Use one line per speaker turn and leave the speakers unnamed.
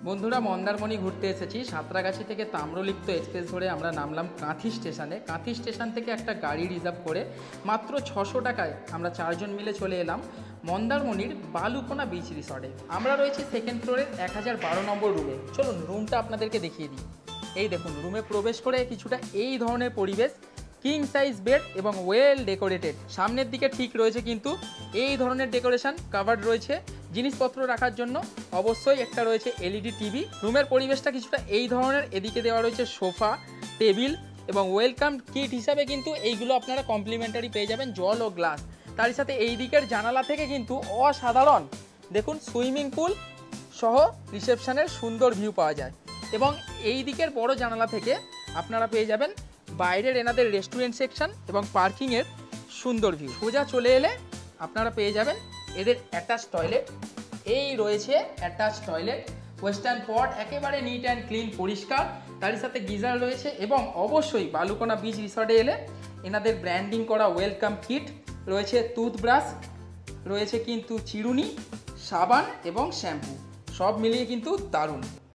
বন্ধুরা মন্দারমণি ঘুরতে এসেছি। সাঁতরাগাছি থেকে তাম্রলিপ্ত এক্সপ্রেস ধরে আমরা নামলাম কাঁথি স্টেশনে। কাঁথি স্টেশন থেকে একটা গাড়ি রিজার্ভ করে মাত্র 600 টাকায় আমরা 4 জন মিলে চলে এলাম মন্দারমণির বালুকোনা বিচ রিসর্টে। আমরা রয়েছি সেকেন্ড ফ্লোরের 1012 নম্বর রুমে। চলুন রুমটা আপনাদেরকে দেখিয়ে দিই। এই দেখুন, রুমে প্রবেশ করে কিছুটা এই ধরনের পরিবেশ, কিং সাইজ বেড এবং ওয়েল ডেকোরেটেড। সামনের দিকে ঠিক রয়েছে কিন্তু এই ধরনের ডেকোরেশন, কাভার্ড রয়েছে জিনিসপত্র রাখার জন্য। অবশ্যই একটা রয়েছে এলইডি টিভি। রুমের পরিবেশটা কিছুটা এই ধরনের। এদিকে দেওয়া রয়েছে সোফা, টেবিল এবং ওয়েলকাম কিট হিসাবে কিন্তু এইগুলো আপনারা কমপ্লিমেন্টারি পেয়ে যাবেন, জল ও গ্লাস। তারই সাথে এই দিকের জানালা থেকে কিন্তু অসাধারণ দেখুন সুইমিং পুল সহ রিসেপশনের সুন্দর ভিউ পাওয়া যায়। এবং এই দিকের বড় জানালা থেকে আপনারা পেয়ে যাবেন বাইরের এনাদের রেস্টুরেন্ট সেকশন এবং পার্কিংয়ের সুন্দর ভিউ। সোজা চলে এলে আপনারা পেয়ে যাবেন এদের অ্যাটাচ টয়লেট। এই রয়েছে অ্যাটাচ টয়লেট, ওয়েস্টার্ন পট, একেবারে নিট অ্যান্ড ক্লিন, পরিষ্কার। তারই সাথে গিজার রয়েছে এবং অবশ্যই বালুকোনা বিচ রিসর্টে এলে এনাদের ব্র্যান্ডিং করা ওয়েলকাম কিট রয়েছে, টুথব্রাশ রয়েছে, কিন্তু চিরুনি, সাবান এবং শ্যাম্পু, সব মিলিয়ে কিন্তু দারুণ।